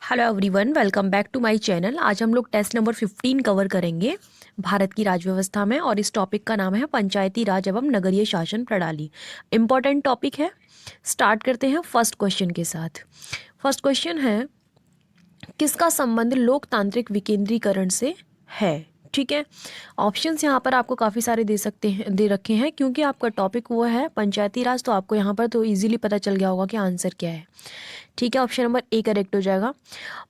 Hello everyone, welcome back to my channel. आज हम लोग टेस्ट नंबर 15 कवर करेंगे भारत की राज्य व्यवस्था में, और इस टॉपिक का नाम है पंचायती राज एवं नगरीय शासन प्रणाली। इम्पॉर्टेंट टॉपिक है। स्टार्ट करते हैं फर्स्ट क्वेश्चन के साथ। फर्स्ट क्वेश्चन है, किसका संबंध लोकतांत्रिक विकेंद्रीकरण से है? ठीक है, ऑप्शंस यहाँ पर आपको काफ़ी सारे दे रखे हैं, क्योंकि आपका टॉपिक वो है पंचायती राज, तो आपको यहाँ पर तो इजीली पता चल गया होगा कि आंसर क्या है। ठीक है, ऑप्शन नंबर ए करेक्ट हो जाएगा।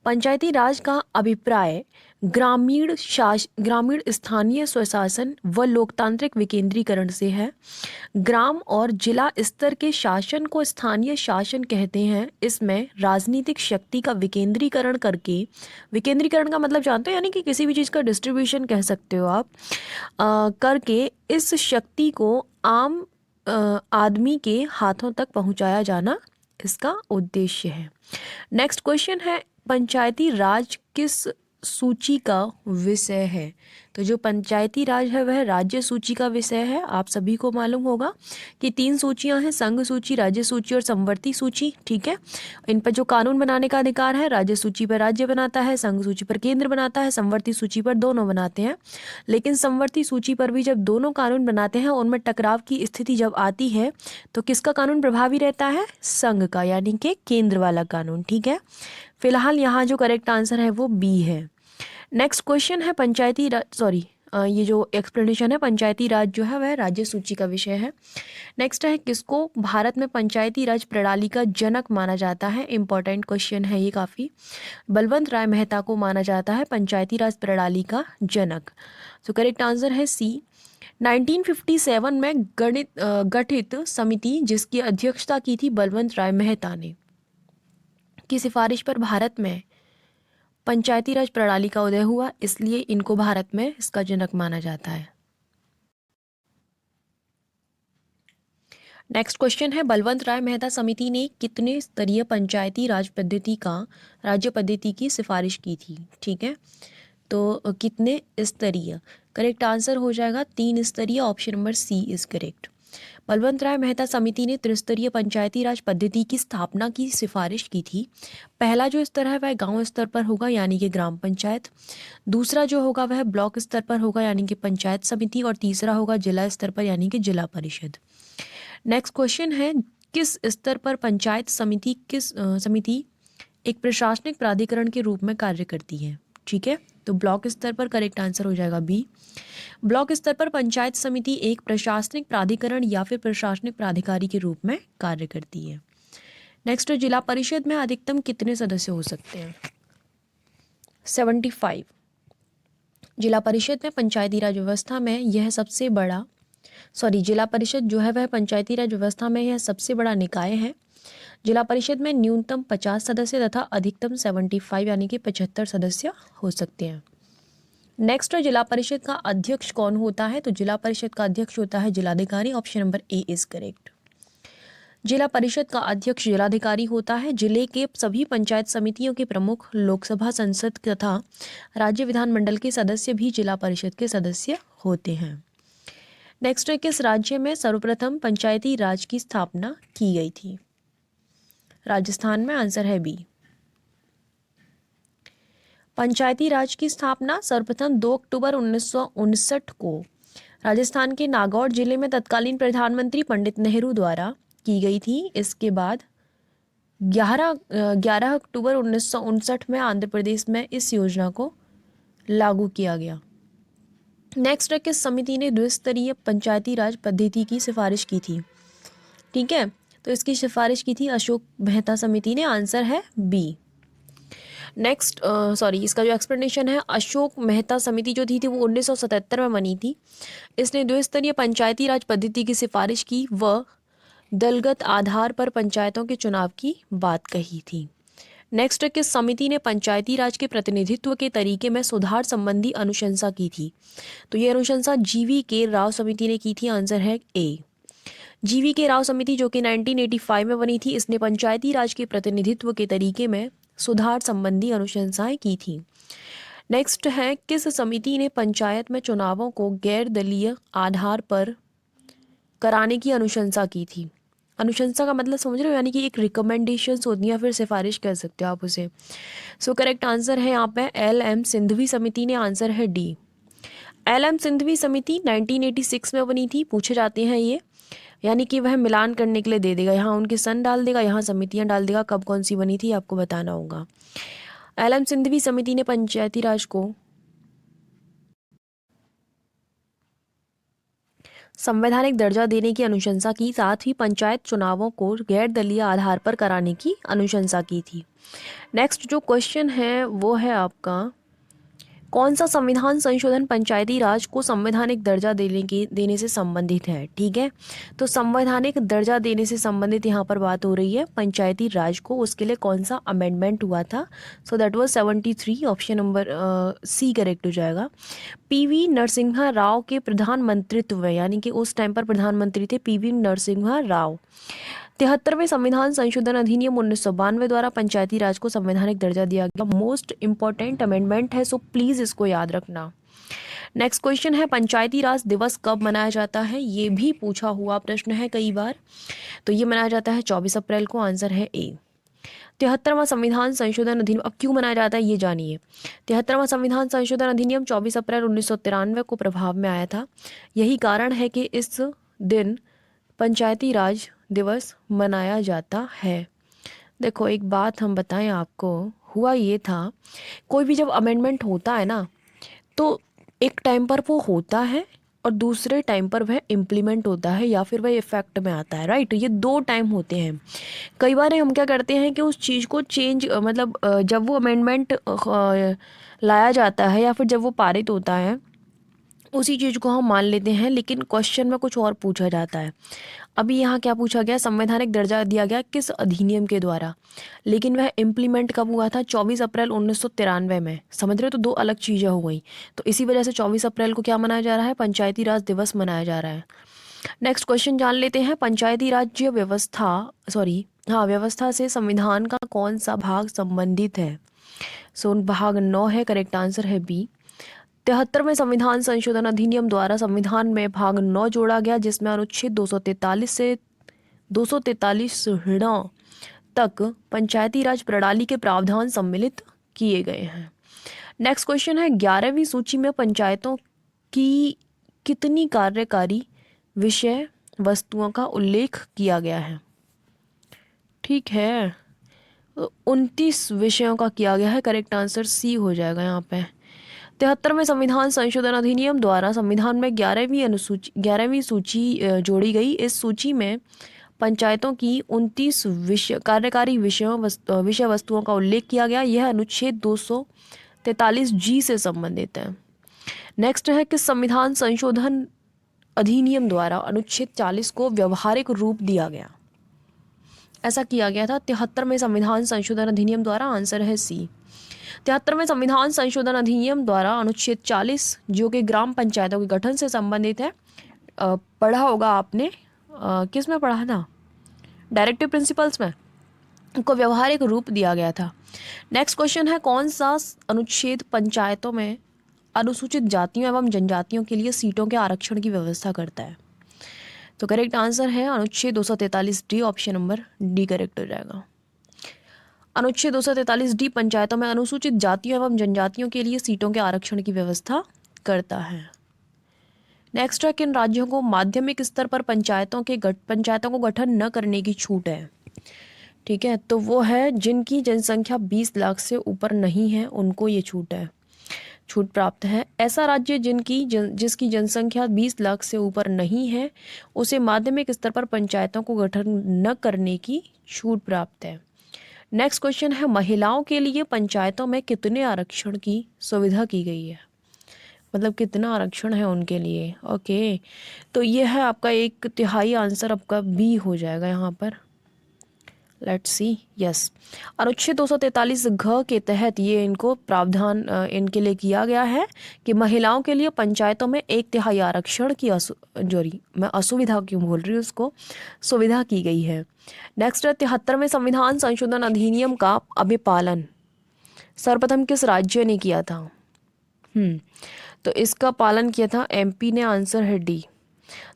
पंचायती राज का अभिप्राय ग्रामीण स्थानीय स्वशासन व लोकतांत्रिक विकेंद्रीकरण से है। ग्राम और जिला स्तर के शासन को स्थानीय शासन कहते हैं। इसमें राजनीतिक शक्ति का विकेंद्रीकरण करके, विकेंद्रीकरण का मतलब जानते हो, यानी कि किसी भी चीज़ का डिस्ट्रीब्यूशन कह सकते हो आप, करके इस शक्ति को आम आदमी के हाथों तक पहुंचाया जाना इसका उद्देश्य है। नेक्स्ट क्वेश्चन है, पंचायती राज किस सूची का विषय है? तो जो पंचायती राज है वह राज्य सूची का विषय है। आप सभी को मालूम होगा कि 3 सूचियां हैं, संघ सूची, राज्य सूची और समवर्ती सूची। ठीक है, इन पर जो कानून बनाने का अधिकार है, राज्य सूची पर राज्य बनाता है, संघ सूची पर केंद्र बनाता है, समवर्ती सूची पर दोनों बनाते हैं। लेकिन समवर्ती सूची पर भी जब दोनों कानून बनाते हैं, उनमें टकराव की स्थिति जब आती है, तो किसका कानून प्रभावी रहता है? संघ का, यानी कि केंद्र वाला कानून। ठीक है, फिलहाल यहाँ जो करेक्ट आंसर है वो बी है। नेक्स्ट क्वेश्चन है, पंचायती राज, ये जो एक्सप्लेनेशन है, पंचायती राज जो है वह राज्य सूची का विषय है। नेक्स्ट है, किसको भारत में पंचायती राज प्रणाली का जनक माना जाता है? इंपॉर्टेंट क्वेश्चन है ये काफ़ी। बलवंत राय मेहता को माना जाता है पंचायती राज प्रणाली का जनक। तो करेक्ट आंसर है सी। 1957 में गठित समिति जिसकी अध्यक्षता की थी बलवंत राय मेहता ने, की सिफारिश पर भारत में पंचायती राज प्रणाली का उदय हुआ, इसलिए इनको भारत में इसका जनक माना जाता है। नेक्स्ट क्वेश्चन है, बलवंत राय मेहता समिति ने कितने स्तरीय पंचायती राज पद्धति का राज्य पद्धति की सिफारिश की थी? ठीक है, तो कितने स्तरीय? करेक्ट आंसर हो जाएगा 3 स्तरीय। Option number C is correct. Balwant Rai Mehta समिति ने त्रिस्तरीय पंचायती राज पद्धति की स्थापना की सिफारिश की थी। पहला जो स्तर है वह गांव स्तर पर होगा, यानी कि ग्राम पंचायत। दूसरा जो होगा वह ब्लॉक स्तर पर होगा, यानी कि पंचायत समिति। और तीसरा होगा जिला स्तर पर, यानी कि जिला परिषद। नेक्स्ट क्वेश्चन है, किस स्तर पर पंचायत समिति एक प्रशासनिक प्राधिकरण के रूप में कार्य करती है? ठीक है, तो ब्लॉक स्तर पर करेक्ट आंसर हो जाएगा बी। ब्लॉक स्तर पर पंचायत समिति एक प्रशासनिक प्राधिकरण या फिर प्रशासनिक प्राधिकारी के रूप में कार्य करती है। नेक्स्ट, जिला परिषद में अधिकतम कितने सदस्य हो सकते हैं? 75। जिला परिषद में पंचायती राज व्यवस्था में यह सबसे बड़ा जिला परिषद जो है वह पंचायती राज व्यवस्था में यह सबसे बड़ा निकाय है। जिला परिषद में न्यूनतम 50 सदस्य तथा अधिकतम 75 यानी कि 75 सदस्य हो सकते हैं। नेक्स्ट, जिला परिषद का अध्यक्ष कौन होता है? तो जिला परिषद का अध्यक्ष होता है जिलाधिकारी। Option number A is correct. जिला परिषद का अध्यक्ष जिलाधिकारी होता है। जिले के सभी पंचायत समितियों के प्रमुख लोकसभा, संसद तथा राज्य विधानमंडल के सदस्य भी जिला परिषद के सदस्य होते हैं। नेक्स्ट, किस राज्य में सर्वप्रथम पंचायती राज की स्थापना की गई थी? राजस्थान में। आंसर है बी। पंचायती राज की स्थापना सर्वप्रथम 2 अक्टूबर 1959 को राजस्थान के नागौर जिले में तत्कालीन प्रधानमंत्री पंडित नेहरू द्वारा की गई थी। इसके बाद 11 अक्टूबर 1959 में आंध्र प्रदेश में इस योजना को लागू किया गया। नेक्स्ट, किस समिति ने द्विस्तरीय पंचायती राज पद्धति की सिफारिश की थी? ठीक है, तो इसकी सिफारिश की थी अशोक मेहता समिति ने। आंसर है बी। नेक्स्ट, इसका जो एक्सप्लेनेशन है, अशोक मेहता समिति जो थी वो 1977 में बनी थी। इसने द्विस्तरीय पंचायती राज पद्धति की सिफारिश की व दलगत आधार पर पंचायतों के चुनाव की बात कही थी। नेक्स्ट, किस समिति ने पंचायती राज के प्रतिनिधित्व के तरीके में सुधार संबंधी अनुशंसा की थी? तो ये अनुशंसा जीवी के राव समिति ने की थी। आंसर है ए। जीवी के राव समिति जो कि 1985 में बनी थी, इसने पंचायती राज के प्रतिनिधित्व के तरीके में सुधार संबंधी अनुशंसाएं की थी। नेक्स्ट है, किस समिति ने पंचायत में चुनावों को गैर दलीय आधार पर कराने की अनुशंसा की थी? अनुशंसा का मतलब समझ रहे हो, यानी कि एक रिकमेंडेशंस होती है या फिर सिफारिश कह सकते हो आप उसे। सो करेक्ट आंसर है यहाँ पे एल एम सिंघवी समिति ने, आंसर है डी। एल एम सिंघवी समिति 1986 में बनी थी, पूछे जाते हैं ये, यानी कि वह मिलान करने के लिए दे देगा, यहाँ उनके सन डाल देगा, यहाँ समितियाँ डाल देगा, कब कौन सी बनी थी आपको बताना होगा। एल एम सिंघवी समिति ने पंचायती राज को संवैधानिक दर्जा देने की अनुशंसा की, साथ ही पंचायत चुनावों को गैर दलीय आधार पर कराने की अनुशंसा की थी। नेक्स्ट जो क्वेश्चन है वो है आपका, कौन सा संविधान संशोधन पंचायती राज को संवैधानिक दर्जा देने से संबंधित है। ठीक है, तो संवैधानिक दर्जा देने से संबंधित यहाँ पर बात हो रही है पंचायती राज को, उसके लिए कौन सा अमेंडमेंट हुआ था। So that was 73, option number C correct हो जाएगा। पीवी नरसिम्हा राव के प्रधानमंत्रित्व में, यानी कि उस टाइम पर प्रधानमंत्री थे पीवी नरसिम्हा राव। 73वें संविधान संशोधन अधिनियम 1992 द्वारा पंचायती राज को संवैधानिक दर्जा दिया गया। मोस्ट इंपॉर्टेंट अमेंडमेंट है, सो प्लीज इसको याद रखना। नेक्स्ट क्वेश्चन है, पंचायती राज दिवस कब मनाया जाता है, ये भी पूछा हुआ प्रश्न है कई बार। तो ये मनाया जाता है 24 अप्रैल को, आंसर है ए। 73वां संविधान संशोधन अधिनियम अब क्यों मनाया जाता है ये जानिए। 73वां संविधान संशोधन अधिनियम 24 अप्रैल 1993 को प्रभाव में आया था। यही कारण है कि इस दिन पंचायती राज दिवस मनाया जाता है। देखो एक बात हम बताएं आपको, हुआ ये था, कोई भी जब अमेंडमेंट होता है ना, तो एक टाइम पर वो होता है और दूसरे टाइम पर वह इम्प्लीमेंट होता है या फिर वह इफेक्ट में आता है, राइट। ये दो टाइम होते हैं। कई बार हम क्या करते हैं कि उस चीज़ को चेंज मतलब जब वो अमेंडमेंट लाया जाता है या फिर जब वो पारित होता है उसी चीज़ को हम मान लेते हैं, लेकिन क्वेश्चन में कुछ और पूछा जाता है। अभी यहाँ क्या पूछा गया, संवैधानिक दर्जा दिया गया किस अधिनियम के द्वारा, लेकिन वह इम्प्लीमेंट कब हुआ था, 24 अप्रैल 1993 में। समझ रहे हो, तो दो अलग चीज़ें हो गई। तो इसी वजह से 24 अप्रैल को क्या मनाया जा रहा है, पंचायती राज दिवस मनाया जा रहा है। नेक्स्ट क्वेश्चन जान लेते हैं, पंचायती राज्य व्यवस्था से संविधान का कौन सा भाग संबंधित है। सो भाग 9 है, करेक्ट आंसर है बी। 73वें संविधान संशोधन अधिनियम द्वारा संविधान में भाग 9 जोड़ा गया, जिसमें अनुच्छेद 243 से 243 तक पंचायती राज प्रणाली के प्रावधान सम्मिलित किए गए हैं। नेक्स्ट क्वेश्चन है, 11वीं सूची में पंचायतों की कितनी कार्यकारी विषय वस्तुओं का उल्लेख किया गया है। ठीक है, 29 विषयों का किया गया है, करेक्ट आंसर सी हो जाएगा यहाँ पे। 73वें संविधान संशोधन अधिनियम द्वारा संविधान में 11वीं सूची जोड़ी गई। इस सूची में पंचायतों की 29 कार्यकारी विषय वस्तुओं का उल्लेख किया गया। यह अनुच्छेद 243 जी से संबंधित है। नेक्स्ट है, किस संविधान संशोधन अधिनियम द्वारा अनुच्छेद 40 को व्यवहारिक रूप दिया गया। ऐसा किया गया था 73वें संविधान संशोधन अधिनियम द्वारा, आंसर है सी। 73वें संविधान संशोधन अधिनियम द्वारा अनुच्छेद 40 जो कि ग्राम पंचायतों के गठन से संबंधित है, पढ़ा होगा आपने, किस में पढ़ा था, डायरेक्टिव प्रिंसिपल्स में, को व्यवहारिक रूप दिया गया था। नेक्स्ट क्वेश्चन है, कौन सा अनुच्छेद पंचायतों में अनुसूचित जातियों एवं जनजातियों के लिए सीटों के आरक्षण की व्यवस्था करता है। तो करेक्ट आंसर है अनुच्छेद 243 D, option number D correct हो जाएगा। अनुच्छेद 243 डी पंचायतों में अनुसूचित जातियों एवं जनजातियों के लिए सीटों के आरक्षण की व्यवस्था करता है। नेक्स्ट है, किन राज्यों को माध्यमिक स्तर पर पंचायतों को गठन न करने की छूट है। ठीक है, तो वो है जिनकी जनसंख्या 20 लाख से ऊपर नहीं है, उनको ये छूट प्राप्त है। ऐसा राज्य जिसकी जनसंख्या 20 लाख से ऊपर नहीं है, उसे माध्यमिक स्तर पर पंचायतों को गठन न करने की छूट प्राप्त है। नेक्स्ट क्वेश्चन है, महिलाओं के लिए पंचायतों में कितने आरक्षण की सुविधा की गई है, मतलब कितना आरक्षण है उनके लिए। ओके, तो ये है आपका 1/3, आंसर आपका बी हो जाएगा यहाँ पर। लेट्स सी, यस, अनुच्छेद 243 घ के तहत ये इनको प्रावधान इनके लिए किया गया है कि महिलाओं के लिए पंचायतों में 1/3 आरक्षण की मैं असुविधा क्यों बोल रही हूँ, उसको सुविधा की गई है। नेक्स्ट है, 73वें संविधान संशोधन अधिनियम का अभिपालन सर्वप्रथम किस राज्य ने किया था। तो इसका पालन किया था एमपी ने, आंसर है डी।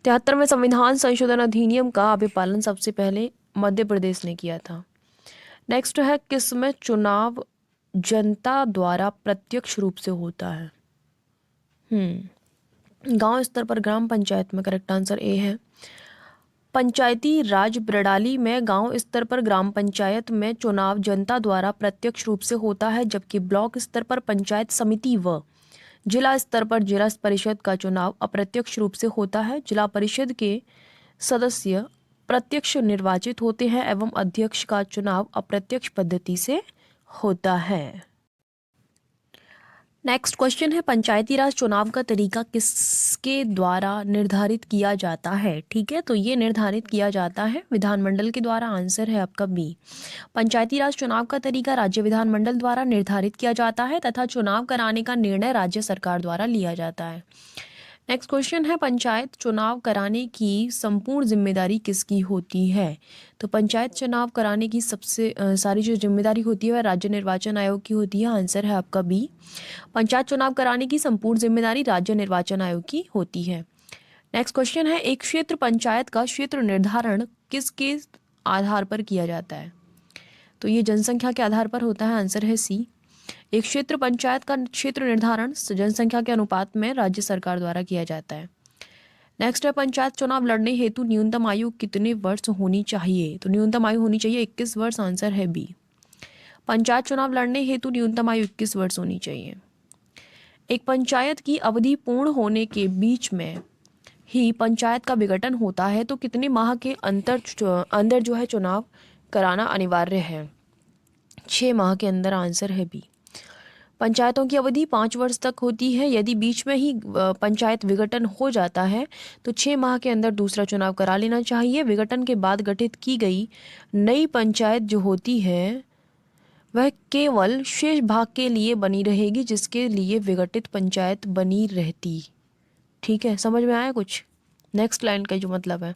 73वें संविधान संशोधन अधिनियम का अभिपालन सबसे पहले मध्य प्रदेश ने किया था। नेक्स्ट है, किसमें चुनाव जनता द्वारा प्रत्यक्ष रूप से होता है? गांव स्तर पर ग्राम पंचायत में। करेक्ट आंसर ए है। पंचायती राज प्रणाली में गांव स्तर पर ग्राम पंचायत में चुनाव जनता द्वारा प्रत्यक्ष रूप से होता है, जबकि ब्लॉक स्तर पर पंचायत समिति व जिला स्तर पर जिला परिषद का चुनाव अप्रत्यक्ष रूप से होता है। जिला परिषद के सदस्य प्रत्यक्ष निर्वाचित होते हैं एवं अध्यक्ष का चुनाव अप्रत्यक्ष पद्धति से होता है। नेक्स्ट क्वेश्चन है, पंचायती राज चुनाव का तरीका किसके द्वारा निर्धारित किया जाता है? ठीक है, तो ये निर्धारित किया जाता है विधानमंडल के द्वारा। आंसर है आपका बी। पंचायती राज चुनाव का तरीका राज्य विधानमंडल द्वारा निर्धारित किया जाता है तथा चुनाव कराने का निर्णय राज्य सरकार द्वारा लिया जाता है। नेक्स्ट क्वेश्चन है, पंचायत चुनाव कराने की संपूर्ण जिम्मेदारी किसकी होती है? तो पंचायत चुनाव कराने की सबसे सारी जो जिम्मेदारी होती है वह राज्य निर्वाचन आयोग की होती है। आंसर है आपका बी। पंचायत चुनाव कराने की संपूर्ण जिम्मेदारी राज्य निर्वाचन आयोग की होती है। नेक्स्ट क्वेश्चन है, एक क्षेत्र पंचायत का क्षेत्र निर्धारण किसके आधार पर किया जाता है? तो ये जनसंख्या के आधार पर होता है। आंसर है सी। एक क्षेत्र पंचायत का क्षेत्र निर्धारण जनसंख्या के अनुपात में राज्य सरकार द्वारा किया जाता है। नेक्स्ट है, पंचायत चुनाव लड़ने हेतु न्यूनतम आयु कितने वर्ष होनी चाहिए? तो न्यूनतम आयु होनी चाहिए 21 वर्ष। आंसर है बी। पंचायत चुनाव लड़ने हेतु न्यूनतम आयु 21 वर्ष होनी चाहिए। एक पंचायत की अवधि पूर्ण होने के बीच में ही पंचायत का विघटन होता है, तो कितने माह के अंदर जो है चुनाव कराना अनिवार्य है? 6 माह के अंदर। आंसर है बी। पंचायतों की अवधि 5 वर्ष तक होती है। यदि बीच में ही पंचायत विघटन हो जाता है तो 6 माह के अंदर दूसरा चुनाव करा लेना चाहिए। विघटन के बाद गठित की गई नई पंचायत जो होती है वह केवल शेष भाग के लिए बनी रहेगी जिसके लिए विघटित पंचायत बनी रहती। ठीक है, समझ में आया कुछ? नेक्स्ट लाइन का जो मतलब है,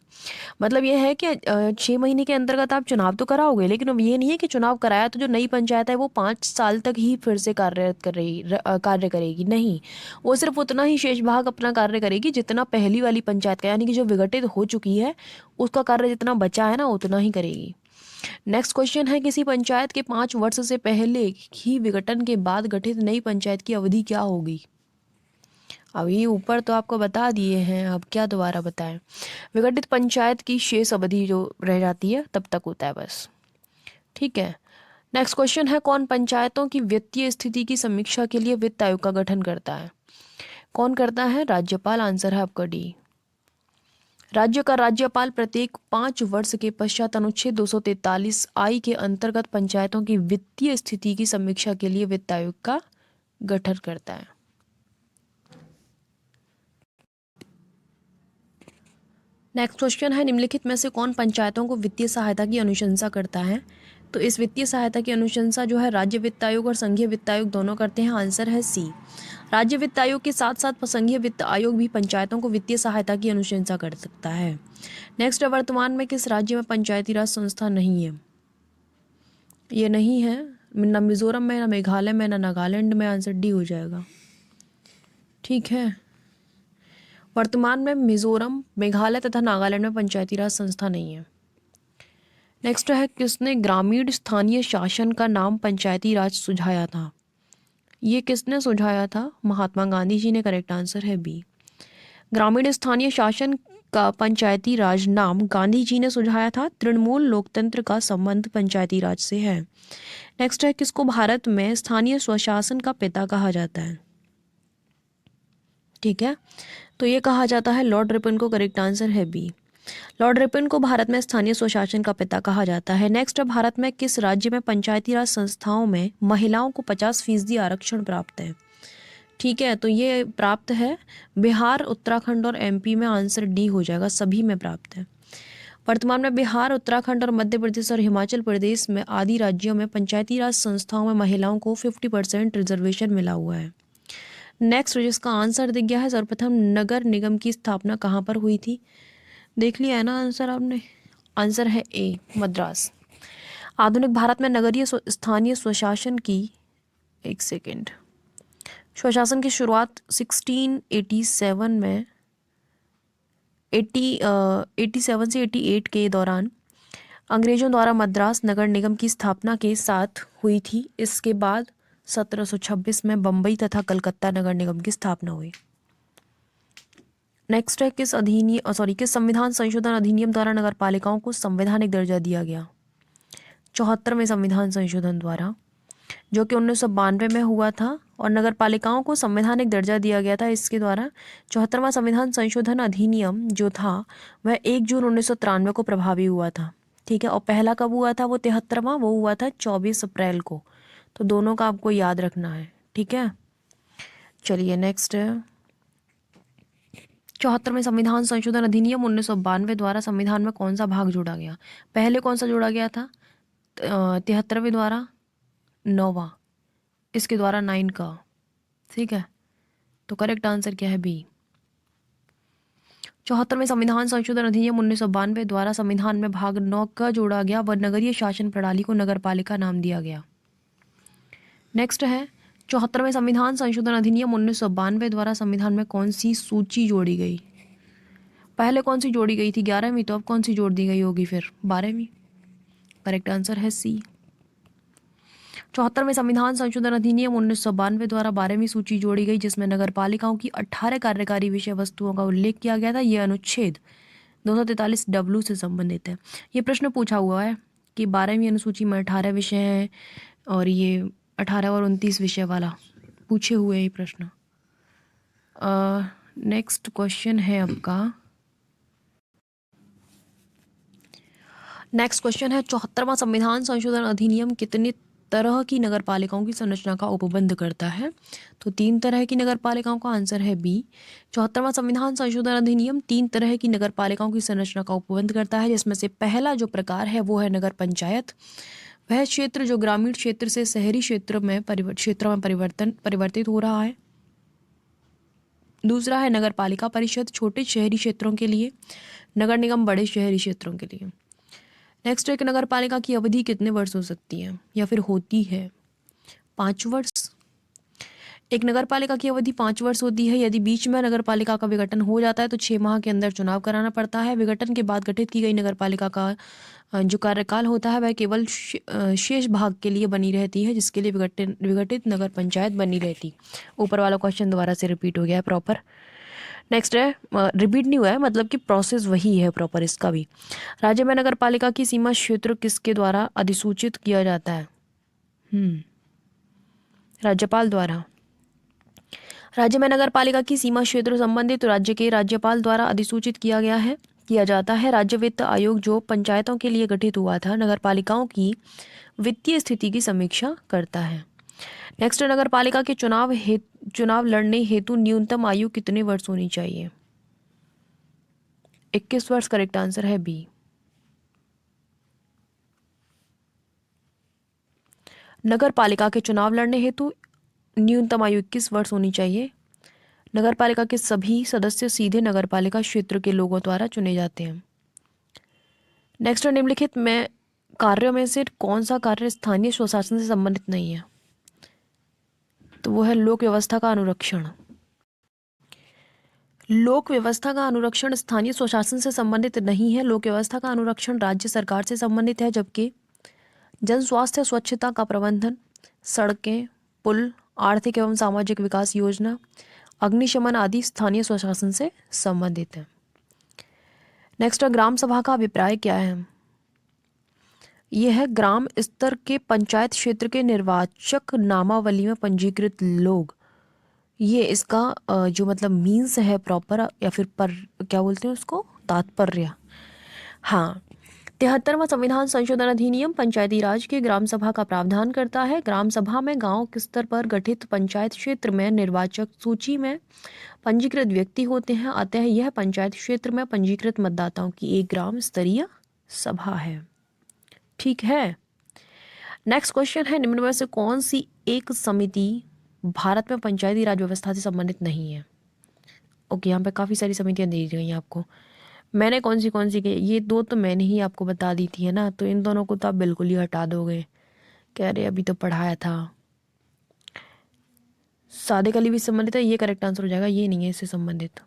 मतलब ये है कि 6 महीने के अंतर्गत आप चुनाव तो कराओगे, लेकिन अब ये नहीं है कि चुनाव कराया तो जो नई पंचायत है वो 5 साल तक ही फिर से कार्य करेगी। नहीं, वो सिर्फ उतना ही शेष भाग अपना कार्य करेगी जितना पहली वाली पंचायत का, यानी कि जो विघटित हो चुकी है उसका कार्य जितना बचा है ना उतना ही करेगी। नेक्स्ट क्वेश्चन है, किसी पंचायत के 5 वर्ष से पहले ही विघटन के बाद गठित नई पंचायत की अवधि क्या होगी? अभी ऊपर तो आपको बता दिए हैं, अब क्या दोबारा बताएं? विघटित पंचायत की शेष अवधि जो रह जाती है तब तक होता है बस। ठीक है। नेक्स्ट क्वेश्चन है, कौन पंचायतों की वित्तीय स्थिति की समीक्षा के लिए वित्त आयोग का गठन करता है? कौन करता है? राज्यपाल। आंसर है आपका डी। राज्य का राज्यपाल प्रत्येक 5 वर्ष के पश्चात अनुच्छेद 243 आई के अंतर्गत पंचायतों की वित्तीय स्थिति की समीक्षा के लिए वित्त आयोग का गठन करता है। नेक्स्ट क्वेश्चन है, निम्नलिखित में से कौन पंचायतों को वित्तीय सहायता की अनुशंसा करता है? तो इस वित्तीय सहायता की अनुशंसा जो है राज्य वित्त आयोग और संघीय वित्त आयोग दोनों करते हैं। आंसर है सी। राज्य वित्त आयोग के साथ साथ संघीय वित्त आयोग भी पंचायतों को वित्तीय सहायता की अनुशंसा कर सकता है। नेक्स्ट, वर्तमान में किस राज्य में पंचायती राज संस्था नहीं है? ये नहीं है, ना मिजोरम में, ना मेघालय में, ना नागालैंड में। आंसर डी हो जाएगा। ठीक है, वर्तमान में मिजोरम, मेघालय तथा नागालैंड में पंचायती राज संस्था नहीं है। नेक्स्ट है, किसने ग्रामीण स्थानीय शासन का नाम पंचायती राज सुझाया था? ये किसने सुझाया था? महात्मा गांधी जी ने। करेक्ट आंसर है बी। ग्रामीण स्थानीय शासन का पंचायती राज नाम गांधी जी ने सुझाया था। तृणमूल लोकतंत्र का संबंध पंचायती राज से है। नेक्स्ट है, किसको भारत में स्थानीय स्वशासन का पिता कहा जाता है? ठीक है, तो ये कहा जाता है लॉर्ड रिपन को। करेक्ट आंसर है बी। लॉर्ड रिपन को भारत में स्थानीय स्वशासन का पिता कहा जाता है। नेक्स्ट, भारत में किस राज्य में पंचायती राज संस्थाओं में महिलाओं को 50% आरक्षण प्राप्त है? ठीक है, तो ये प्राप्त है बिहार, उत्तराखंड और एमपी में। आंसर डी हो जाएगा, सभी में प्राप्त है। वर्तमान में बिहार, उत्तराखंड और मध्य प्रदेश और हिमाचल प्रदेश में आदि राज्यों में पंचायती राज संस्थाओं में महिलाओं को 50% रिजर्वेशन मिला हुआ है। नेक्स्ट, जिसका आंसर दिख गया है, सर्वप्रथम नगर निगम की स्थापना कहाँ पर हुई थी? देख लिया है ना आंसर आपने? आंसर है ए, मद्रास। आधुनिक भारत में नगरीय स्थानीय स्वशासन की, एक सेकेंड, स्वशासन की शुरुआत 1687 में 87 से 88 के दौरान अंग्रेजों द्वारा मद्रास नगर निगम की स्थापना के साथ हुई थी। इसके बाद 1726 में बम्बई तथा कलकत्ता नगर निगम की स्थापना हुई। नेक्स्ट है किस संविधान संशोधन अधिनियम द्वारा नगर पालिकाओं को संवैधानिक दर्जा दिया गया? 74वें संविधान संशोधन द्वारा, जो कि 1992 में हुआ था, और नगर पालिकाओं को संवैधानिक दर्जा दिया गया था। इसके द्वारा 74वां संविधान संशोधन अधिनियम जो था वह 1 जून 1993 को प्रभावी हुआ था। ठीक है, और पहला कब हुआ था? वो 73वां, वो हुआ था 24 अप्रैल को। तो दोनों का आपको याद रखना है। ठीक है, चलिए नेक्स्ट है 74वें संविधान संशोधन अधिनियम 1992 द्वारा संविधान में कौन सा भाग जोड़ा गया? पहले कौन सा जोड़ा गया था? 73वें द्वारा 9वां, इसके द्वारा 9 का। ठीक है, तो करेक्ट आंसर क्या है? बी। 74वें संविधान संशोधन अधिनियम 1992 द्वारा संविधान में भाग 9 का जोड़ा गया व नगरीय शासन प्रणाली को नगर पालिका नाम दिया गया। नेक्स्ट है 74वें संविधान संशोधन अधिनियम 1992 द्वारा संविधान में कौन सी सूची जोड़ी गई? पहले कौन सी जोड़ी गई थी? 11वीं। तो अब कौन सी जोड़ दी गई होगी फिर? 12वीं। करेक्ट आंसर है सी। 74वें संविधान संशोधन अधिनियम 1992 द्वारा 12वीं सूची जोड़ी गई, जिसमें नगर पालिकाओं की 18 कार्यकारी विषय वस्तुओं का उल्लेख किया गया था। यह अनुच्छेद 243W से संबंधित है। ये प्रश्न पूछा हुआ है कि 12वीं अनुसूची में 18 विषय हैं और ये 18 और 29 विषय वाला पूछे हुए ये प्रश्न। नेक्स्ट क्वेश्चन है आपका, नेक्स्ट क्वेश्चन है 74वां संविधान संशोधन अधिनियम कितने तरह की नगर पालिकाओं की संरचना का उपबंध करता है? तो 3 तरह की नगर पालिकाओं का आंसर है बी। 74वां संविधान संशोधन अधिनियम 3 तरह की नगर पालिकाओं की संरचना का उपबंध करता है, जिसमें से पहला जो प्रकार है वो है नगर पंचायत। वह क्षेत्र जो ग्रामीण क्षेत्र से शहरी क्षेत्रों में परिवर्तित हो रहा है। दूसरा है नगर पालिका परिषद, छोटे शहरी क्षेत्रों के लिए। नगर निगम बड़े शहरी क्षेत्रों के लिए। नेक्स्ट, एक नगर पालिका की अवधि कितने वर्ष हो सकती है या फिर होती है? 5 वर्ष। एक नगर पालिका की अवधि 5 वर्ष होती है। यदि बीच में नगर पालिका का विघटन हो जाता है तो 6 माह के अंदर चुनाव कराना पड़ता है। विघटन के बाद गठित की गई नगर पालिका का जो कार्यकाल होता है वह केवल शेष भाग के लिए बनी रहती है, जिसके लिए विघटित नगर पंचायत बनी रहती। ऊपर वाला क्वेश्चन दोबारा से रिपीट हो गया है प्रॉपर। नेक्स्ट है, रिपीट नहीं हुआ है, मतलब कि प्रोसेस वही है प्रॉपर इसका भी। राज्य में नगर पालिका की सीमा क्षेत्र किसके द्वारा अधिसूचित किया जाता है? राज्यपाल द्वारा। राज्य में नगर पालिका की सीमा क्षेत्र संबंधित राज्य के राज्यपाल द्वारा अधिसूचित किया जाता है। राज्य वित्त आयोग जो पंचायतों के लिए गठित हुआ था, नगर पालिकाओं की वित्तीय स्थिति की समीक्षा करता है। नेक्स्ट, नगर पालिका के चुनाव लड़ने हेतु न्यूनतम आयु कितने वर्ष होनी चाहिए? 21 वर्ष। करेक्ट आंसर है बी। नगर पालिका के चुनाव लड़ने हेतु न्यूनतम आयु 21 वर्ष होनी चाहिए। नगर पालिका के सभी सदस्य सीधे नगर पालिका क्षेत्र के लोगों द्वारा चुने जाते हैं। नेक्स्ट, निम्नलिखित में कार्यों में से कौन सा कार्य स्थानीय स्वशासन से संबंधित नहीं है? तो वो है लोक व्यवस्था का अनुरक्षण। लोक व्यवस्था का अनुरक्षण स्थानीय स्वशासन से संबंधित नहीं है। लोक व्यवस्था का अनुरक्षण राज्य सरकार से संबंधित है, जबकि जन स्वास्थ्य स्वच्छता का प्रबंधन, सड़कें, पुल, आर्थिक एवं सामाजिक विकास योजना, अग्निशमन आदि स्थानीय स्वशासन से संबंधित है। नेक्स्ट, ग्राम सभा का अभिप्राय क्या है? यह है ग्राम स्तर के पंचायत क्षेत्र के निर्वाचक नामावली में पंजीकृत लोग। ये इसका जो मतलब मीन्स है प्रॉपर, या फिर क्या बोलते हैं उसको, तात्पर्य। हाँ, 73वां संविधान संशोधन अधिनियम पंचायती राज के ग्राम सभा का प्रावधान करता है। ग्राम सभा में गांव के स्तर पर गठित पंचायत क्षेत्र में निर्वाचक सूची में पंजीकृत व्यक्ति होते हैं। अतः यह पंचायत क्षेत्र में पंजीकृत मतदाताओं की एक ग्राम स्तरीय सभा है। ठीक है। नेक्स्ट क्वेश्चन है, निम्न में से कौन सी एक समिति भारत में पंचायती राज व्यवस्था से संबंधित नहीं है? ओके, यहाँ पे काफ़ी सारी समितियाँ दी गई हैं आपको। मैंने कौन सी की? ये 2 तो मैंने ही आपको बता दी थी, है ना। तो इन दोनों को तो आप बिल्कुल ही हटा दोगे। कह रहे अभी तो पढ़ाया था। सादे कली भी संबंधित है, ये करेक्ट आंसर हो जाएगा। ये नहीं है इससे संबंधित।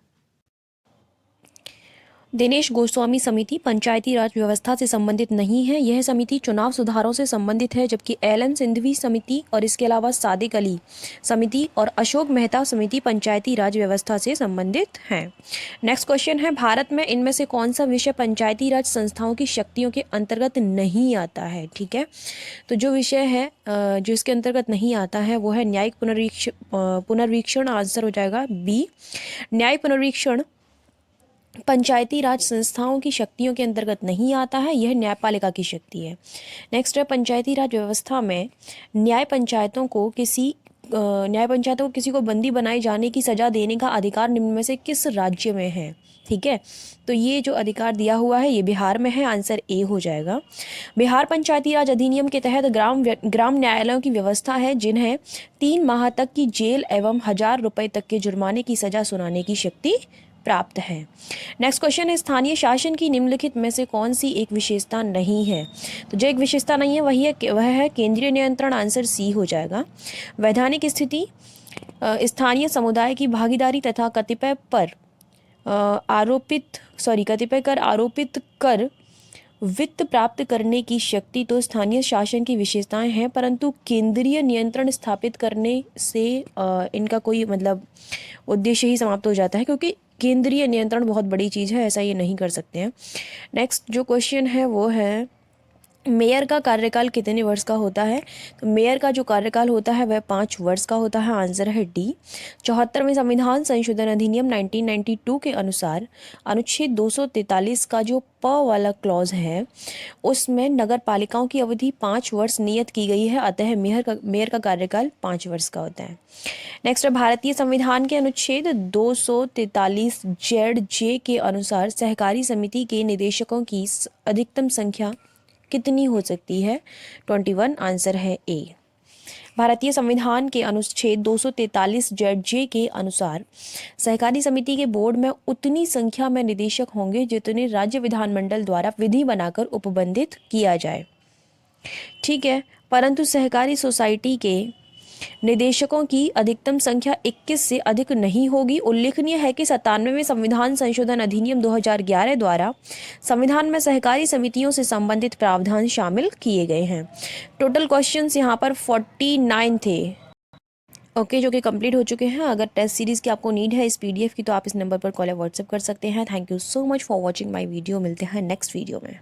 दिनेश गोस्वामी समिति पंचायती राज व्यवस्था से संबंधित नहीं है। यह समिति चुनाव सुधारों से संबंधित है, जबकि एलन सिंघवी समिति और इसके अलावा सादिक अली समिति और अशोक मेहता समिति पंचायती राज व्यवस्था से संबंधित हैं। नेक्स्ट क्वेश्चन है, भारत में इनमें से कौन सा विषय पंचायती राज संस्थाओं की शक्तियों के अंतर्गत नहीं आता है? ठीक है, तो जो विषय है जो इसके अंतर्गत नहीं आता है वो है न्यायिक पुनर्वीक्षण। आंसर हो जाएगा बी। न्याय पुनर्वीक्षण पंचायती राज संस्थाओं की शक्तियों के अंतर्गत नहीं आता है, यह न्यायपालिका की शक्ति है। नेक्स्ट है, पंचायती राज व्यवस्था में न्याय पंचायतों को किसी को बंदी बनाए जाने की सजा देने का अधिकार निम्न में से किस राज्य में है? ठीक है, तो ये जो अधिकार दिया हुआ है ये बिहार में है। आंसर ए हो जाएगा। बिहार पंचायती राज अधिनियम के तहत ग्राम न्यायालयों की व्यवस्था है, जिन्हें 3 माह तक की जेल एवं 1000 रुपये तक के जुर्माने की सजा सुनाने की शक्ति प्राप्त है। नेक्स्ट क्वेश्चन है, स्थानीय शासन की निम्नलिखित में से कौन सी एक विशेषता नहीं है? तो जो एक विशेषता नहीं है वह है केंद्रीय नियंत्रण। आंसर सी हो जाएगा। वैधानिक स्थिति स्थानीय समुदाय की भागीदारी तथा कतिपय कर आरोपित कर वित्त प्राप्त करने की शक्ति तो स्थानीय शासन की विशेषताएं हैं, परंतु केंद्रीय नियंत्रण स्थापित करने से इनका कोई मतलब उद्देश्य ही समाप्त हो जाता है, क्योंकि केंद्रीय नियंत्रण बहुत बड़ी चीज़ है, ऐसा ये नहीं कर सकते हैं। नेक्स्ट जो क्वेश्चन है वो है, मेयर का कार्यकाल कितने वर्ष का होता है? तो मेयर का जो कार्यकाल होता है वह 5 वर्ष का होता है। आंसर है डी। 74वें संविधान संशोधन अधिनियम 1992 के अनुसार अनुच्छेद 243 का जो प वाला क्लॉज है उसमें नगर पालिकाओं की अवधि 5 वर्ष नियत की गई है, अतः मेयर का कार्यकाल 5 वर्ष का होता है। नेक्स्ट है, भारतीय संविधान के अनुच्छेद 243 ZJ के अनुसार सहकारी समिति के निदेशकों की अधिकतम संख्या कितनी हो सकती है? 21। आंसर है ए। भारतीय संविधान के अनुच्छेद 243 ZJ के अनुसार सहकारी समिति के बोर्ड में उतनी संख्या में निदेशक होंगे जितने राज्य विधानमंडल द्वारा विधि बनाकर उपबंधित किया जाए। ठीक है, परंतु सहकारी सोसाइटी के निदेशकों की अधिकतम संख्या 21 से अधिक नहीं होगी। उल्लेखनीय है कि 97वें संविधान संशोधन अधिनियम 2011 द्वारा संविधान में सहकारी समितियों से संबंधित प्रावधान शामिल किए गए हैं। टोटल क्वेश्चंस यहाँ पर 49 थे, ओके, जो कि कंप्लीट हो चुके हैं। अगर टेस्ट सीरीज़ की आपको नीड है इस PDF की, तो आप इस नंबर पर कॉल या व्हाट्सएप कर सकते हैं। Thank you so much for watching my video. मिलते हैं नेक्स्ट वीडियो में।